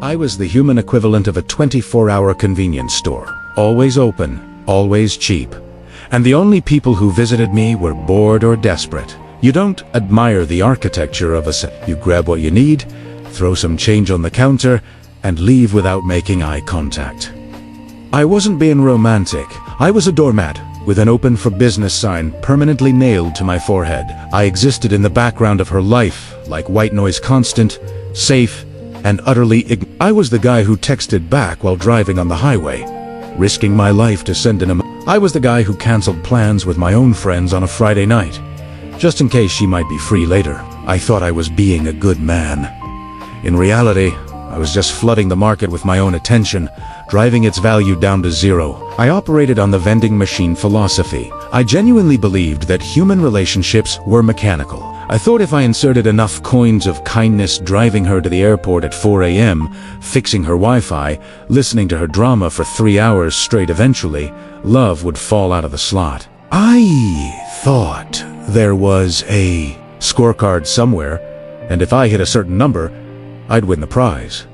I was the human equivalent of a 24-hour convenience store. Always open, always cheap. And the only people who visited me were bored or desperate. You don't admire the architecture of a set. You grab what you need, throw some change on the counter, and leave without making eye contact. I wasn't being romantic. I was a doormat with an open for business sign permanently nailed to my forehead. I existed in the background of her life, like white noise constant, safe, and utterly I was the guy who texted back while driving on the highway, risking my life to send I was the guy who canceled plans with my own friends on a Friday night, just in case she might be free later. I thought I was being a good man. In reality, I was just flooding the market with my own attention, driving its value down to zero. I operated on the vending machine philosophy. I genuinely believed that human relationships were mechanical. I thought if I inserted enough coins of kindness driving her to the airport at 4 a.m., fixing her Wi-Fi, listening to her drama for 3 hours straight, eventually, love would fall out of the slot. I thought there was a scorecard somewhere, and if I hit a certain number, I'd win the prize.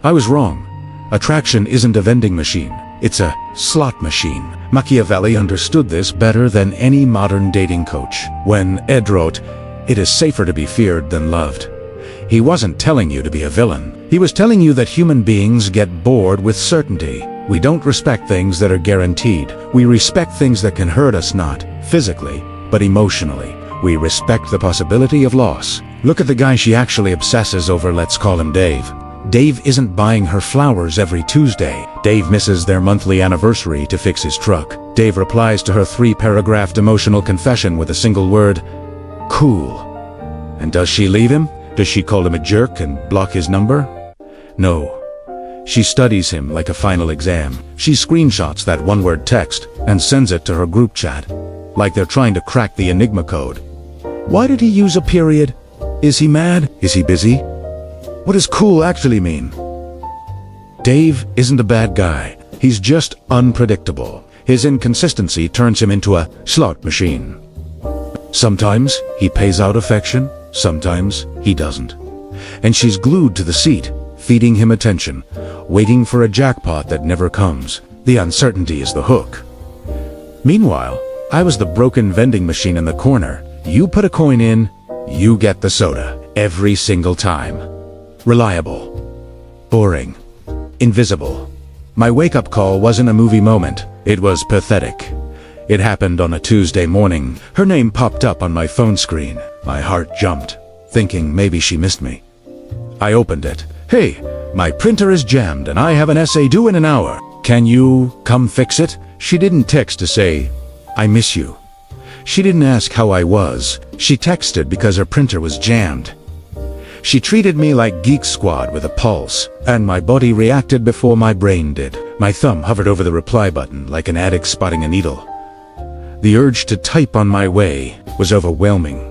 I was wrong. Attraction isn't a vending machine. It's a slot machine. Machiavelli understood this better than any modern dating coach. When Ed wrote, "It is safer to be feared than loved," he wasn't telling you to be a villain. He was telling you that human beings get bored with certainty. We don't respect things that are guaranteed. We respect things that can hurt us, not physically, but emotionally. We respect the possibility of loss. Look at the guy she actually obsesses over. Let's call him Dave. Dave isn't buying her flowers every Tuesday. Dave misses their monthly anniversary to fix his truck. Dave replies to her 3-paragraph emotional confession with a single word, "Cool." And does she leave him? Does she call him a jerk and block his number? No. She studies him like a final exam. She screenshots that one-word text and sends it to her group chat, like they're trying to crack the Enigma code. Why did he use a period? Is he mad? Is he busy? What does cool actually mean? Dave isn't a bad guy. He's just unpredictable. His inconsistency turns him into a slot machine. Sometimes he pays out affection, sometimes he doesn't. And she's glued to the seat, feeding him attention, waiting for a jackpot that never comes. The uncertainty is the hook. Meanwhile, I was the broken vending machine in the corner. You put a coin in, you get the soda. Every single time. Reliable. Boring. Invisible. My wake-up call wasn't a movie moment. It was pathetic. It happened on a Tuesday morning. Her name popped up on my phone screen. My heart jumped, thinking maybe she missed me. I opened it. "Hey, my printer is jammed and I have an essay due in an hour. Can you come fix it?" She didn't text to say, "I miss you." She didn't ask how I was. She texted because her printer was jammed. She treated me like Geek Squad with a pulse, and my body reacted before my brain did. My thumb hovered over the reply button like an addict spotting a needle. The urge to type on my way was overwhelming.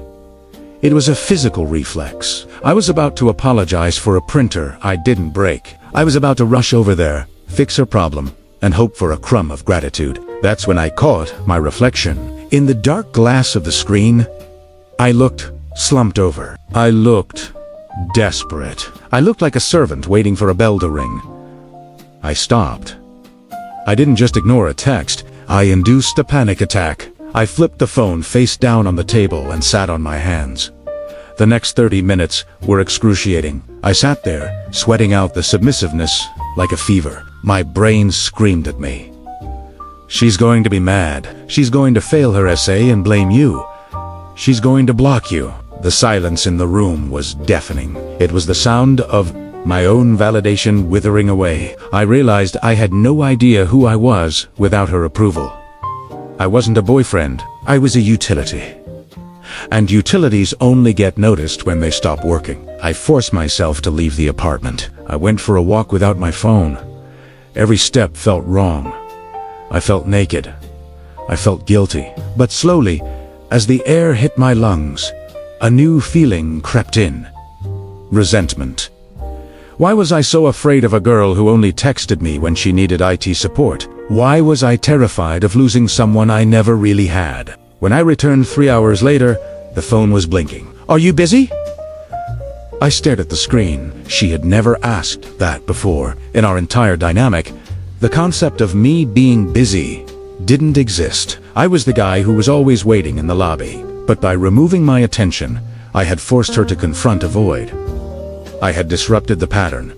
It was a physical reflex. I was about to apologize for a printer I didn't break. I was about to rush over there, fix her problem, and hope for a crumb of gratitude. That's when I caught my reflection. In the dark glass of the screen, I looked slumped over. I looked desperate. I looked like a servant waiting for a bell to ring. I stopped. I didn't just ignore a text. I induced a panic attack. I flipped the phone face down on the table and sat on my hands. The next 30 minutes were excruciating. I sat there, sweating out the submissiveness like a fever. My brain screamed at me. She's going to be mad. She's going to fail her essay and blame you. She's going to block you. The silence in the room was deafening. It was the sound of my own validation withering away. I realized I had no idea who I was without her approval. I wasn't a boyfriend. I was a utility. And utilities only get noticed when they stop working. I forced myself to leave the apartment. I went for a walk without my phone. Every step felt wrong. I felt naked. I felt guilty. But slowly, as the air hit my lungs, a new feeling crept in. Resentment. Why was I so afraid of a girl who only texted me when she needed IT support? Why was I terrified of losing someone I never really had? When I returned 3 hours later, the phone was blinking. "Are you busy?" I stared at the screen. She had never asked that before. In our entire dynamic, the concept of me being busy didn't exist. I was the guy who was always waiting in the lobby. But by removing my attention, I had forced her to confront a void. I had disrupted the pattern.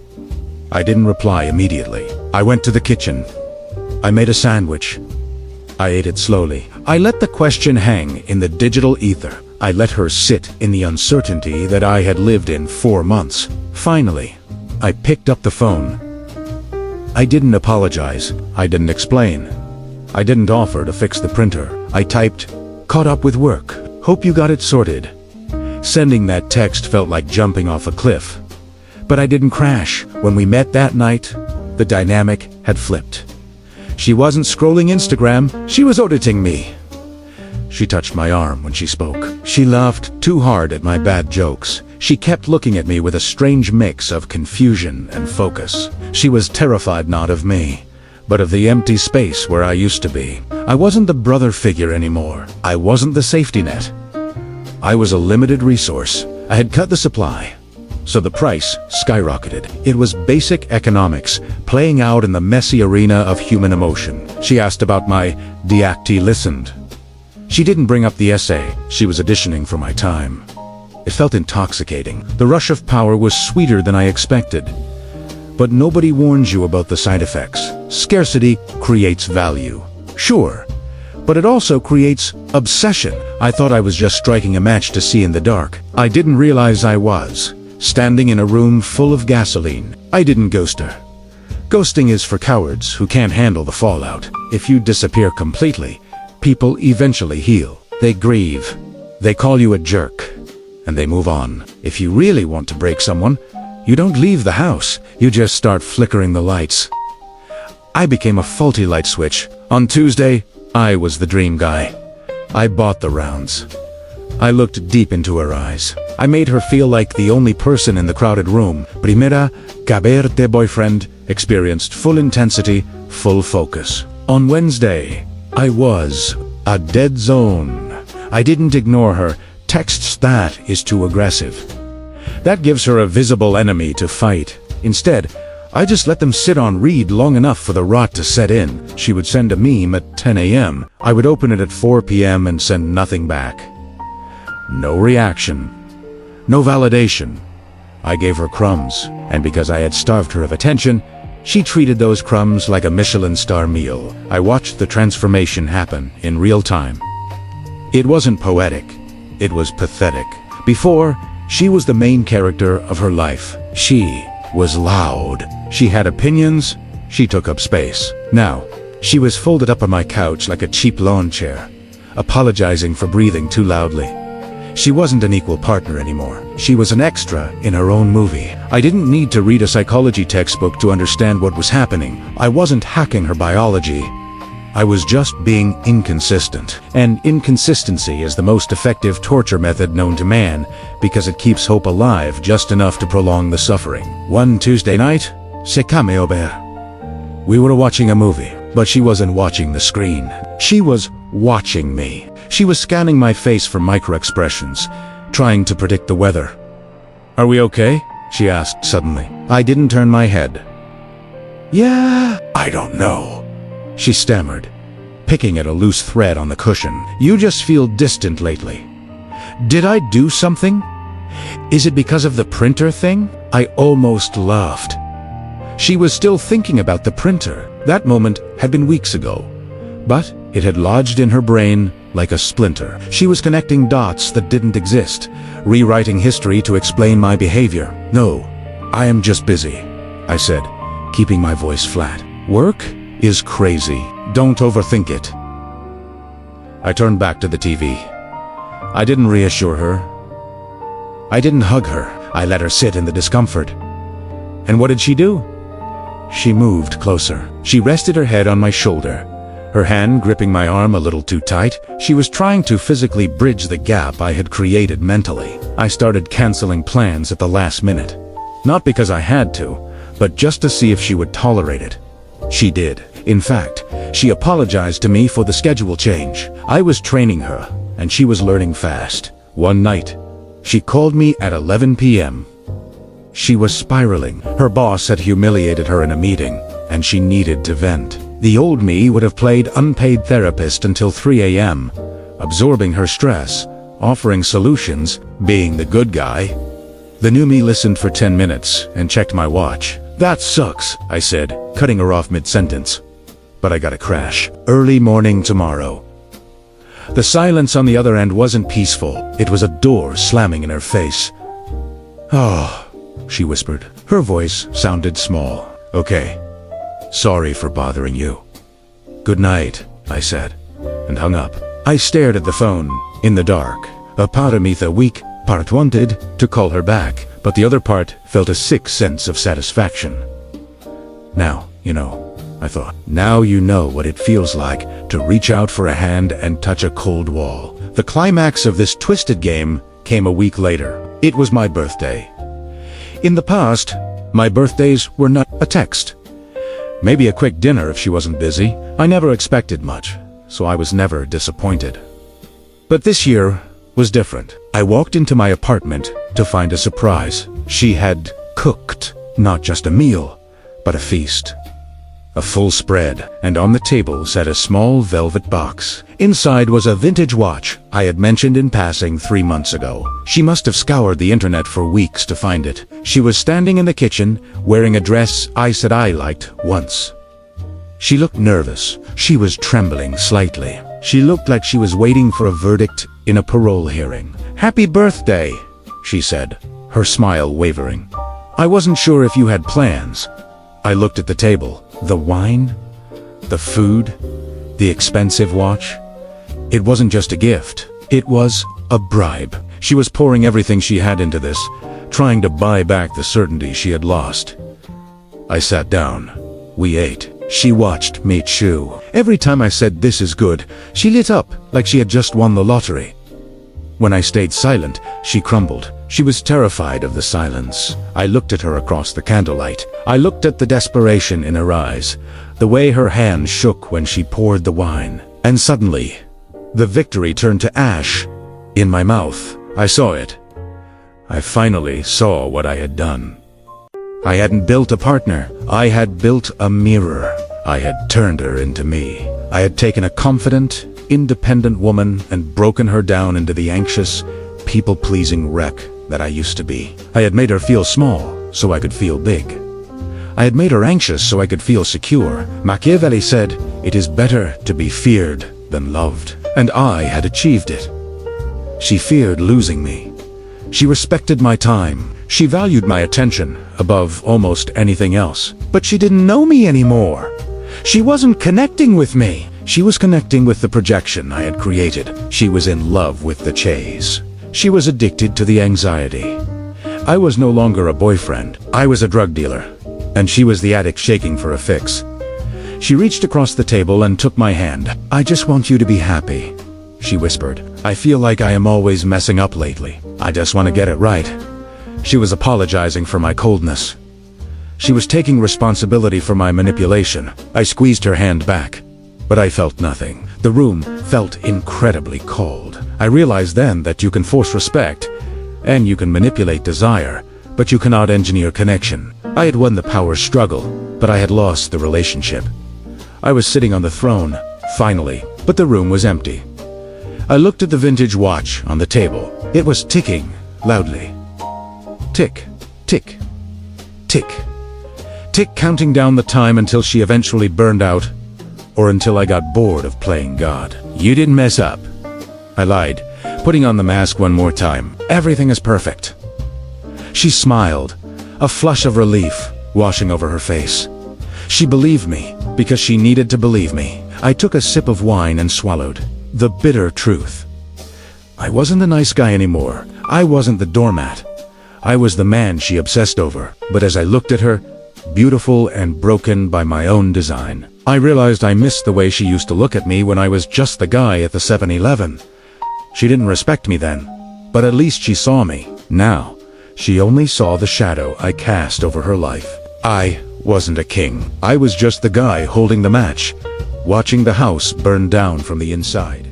I didn't reply immediately. I went to the kitchen. I made a sandwich. I ate it slowly. I let the question hang in the digital ether. I let her sit in the uncertainty that I had lived in 4 months. Finally, I picked up the phone. I didn't apologize. I didn't explain. I didn't offer to fix the printer. I typed, "Caught up with work. Hope you got it sorted." Sending that text felt like jumping off a cliff. But I didn't crash. When we met that night, the dynamic had flipped. She wasn't scrolling Instagram, she was auditing me. She touched my arm when she spoke. She laughed too hard at my bad jokes. She kept looking at me with a strange mix of confusion and focus. She was terrified not of me, but of the empty space where I used to be. I wasn't the brother figure anymore. I wasn't the safety net. I was a limited resource. I had cut the supply, so the price skyrocketed. It was basic economics, playing out in the messy arena of human emotion. She asked about my diacti listened. She didn't bring up the essay. She was auditioning for my time. It felt intoxicating. The rush of power was sweeter than I expected. But nobody warns you about the side effects. Scarcity creates value. Sure, but it also creates obsession. I thought I was just striking a match to see in the dark. I didn't realize I was standing in a room full of gasoline. I didn't ghost her. Ghosting is for cowards who can't handle the fallout. If you disappear completely, people eventually heal. They grieve. They call you a jerk. And they move on. If you really want to break someone, you don't leave the house. You just start flickering the lights. I became a faulty light switch. On Tuesday, I was the dream guy. I bought the rounds. I looked deep into her eyes. I made her feel like the only person in the crowded room. Primera caberte boyfriend experienced full intensity, full focus. On Wednesday, I was a dead zone. I didn't ignore her. Texts that is too aggressive. That gives her a visible enemy to fight. Instead, I just let them sit on read long enough for the rot to set in. She would send a meme at 10 a.m. I would open it at 4 p.m. and send nothing back. No reaction. No validation. I gave her crumbs, and because I had starved her of attention, she treated those crumbs like a Michelin star meal. I watched the transformation happen in real time. It wasn't poetic. It was pathetic. Before, she was the main character of her life. She was loud. She had opinions. She took up space. Now, she was folded up on my couch like a cheap lawn chair, apologizing for breathing too loudly. She wasn't an equal partner anymore. She was an extra in her own movie. I didn't need to read a psychology textbook to understand what was happening. I wasn't hacking her biology. I was just being inconsistent. And inconsistency is the most effective torture method known to man because it keeps hope alive just enough to prolong the suffering. One Tuesday night, c'est comme Aubert. We were watching a movie, but she wasn't watching the screen. She was watching me. She was scanning my face for micro-expressions, trying to predict the weather. "Are we okay?" she asked suddenly. I didn't turn my head. "Yeah, I don't know," she stammered, picking at a loose thread on the cushion. "You just feel distant lately. Did I do something? Is it because of the printer thing?" I almost laughed. She was still thinking about the printer. That moment had been weeks ago, but it had lodged in her brain like a splinter. She was connecting dots that didn't exist, rewriting history to explain my behavior. "No, I am just busy," I said, keeping my voice flat. "Work is crazy. Don't overthink it." I turned back to the TV. I didn't reassure her. I didn't hug her. I let her sit in the discomfort. And what did she do? She moved closer. She rested her head on my shoulder, her hand gripping my arm a little too tight. She was trying to physically bridge the gap I had created mentally. I started canceling plans at the last minute. Not because I had to, but just to see if she would tolerate it. She did. In fact, she apologized to me for the schedule change. I was training her, and she was learning fast. One night, she called me at 11 p.m. She was spiraling. Her boss had humiliated her in a meeting, and she needed to vent. The old me would have played unpaid therapist until 3 a.m., absorbing her stress, offering solutions, being the good guy. The new me listened for 10 minutes and checked my watch. "That sucks," I said, cutting her off mid-sentence. "But I gotta crash. Early morning tomorrow." The silence on the other end wasn't peaceful. It was a door slamming in her face. "Oh," she whispered. Her voice sounded small. "Okay. Sorry for bothering you." "Good night," I said, and hung up. I stared at the phone, in the dark. A part of me, the weak part, wanted to call her back, but the other part felt a sick sense of satisfaction. "Now, you know," I thought. "Now you know what it feels like to reach out for a hand and touch a cold wall." The climax of this twisted game came a week later. It was my birthday. In the past, my birthdays were not a text. Maybe a quick dinner if she wasn't busy. I never expected much, so I was never disappointed. But this year was different. I walked into my apartment to find a surprise. She had cooked not just a meal, but a feast. A full spread, and on the table sat a small velvet box. Inside was a vintage watch I had mentioned in passing 3 months ago. She must have scoured the internet for weeks to find it. She was standing in the kitchen, wearing a dress I said I liked once. She looked nervous. She was trembling slightly. She looked like she was waiting for a verdict in a parole hearing. "Happy birthday," she said, her smile wavering. "I wasn't sure if you had plans." I looked at the table. The wine, the food, the expensive watch. It wasn't just a gift. It was a bribe. She was pouring everything she had into this, trying to buy back the certainty she had lost. I sat down. We ate. She watched me chew. Every time I said, "This is good," she lit up like she had just won the lottery. When I stayed silent, she crumbled. She was terrified of the silence. I looked at her across the candlelight. I looked at the desperation in her eyes, the way her hand shook when she poured the wine. And suddenly, the victory turned to ash in my mouth. I saw it. I finally saw what I had done. I hadn't built a partner. I had built a mirror. I had turned her into me. I had taken a confident, independent woman and broken her down into the anxious, people-pleasing wreck that I used to be. I had made her feel small so I could feel big. I had made her anxious so I could feel secure. Machiavelli said, "It is better to be feared than loved." And I had achieved it. She feared losing me. She respected my time. She valued my attention above almost anything else. But she didn't know me anymore. She wasn't connecting with me. She was connecting with the projection I had created. She was in love with the chase. She was addicted to the anxiety. I was no longer a boyfriend. I was a drug dealer. And she was the addict shaking for a fix. She reached across the table and took my hand. "I just want you to be happy," she whispered. "I feel like I am always messing up lately. I just want to get it right." She was apologizing for my coldness. She was taking responsibility for my manipulation. I squeezed her hand back, but I felt nothing. The room felt incredibly cold. I realized then that you can force respect, and you can manipulate desire, but you cannot engineer connection. I had won the power struggle, but I had lost the relationship. I was sitting on the throne, finally, but the room was empty. I looked at the vintage watch on the table. It was ticking loudly. Tick, tick, tick, tick, counting down the time until she eventually burned out, or until I got bored of playing God. "You didn't mess up," I lied, putting on the mask one more time. "Everything is perfect." She smiled, a flush of relief washing over her face. She believed me because she needed to believe me. I took a sip of wine and swallowed the bitter truth. I wasn't the nice guy anymore. I wasn't the doormat. I was the man she obsessed over. But as I looked at her, beautiful and broken by my own design, I realized I missed the way she used to look at me when I was just the guy at the 7-Eleven. She didn't respect me then, but at least she saw me. Now, she only saw the shadow I cast over her life. I wasn't a king. I was just the guy holding the match, watching the house burn down from the inside.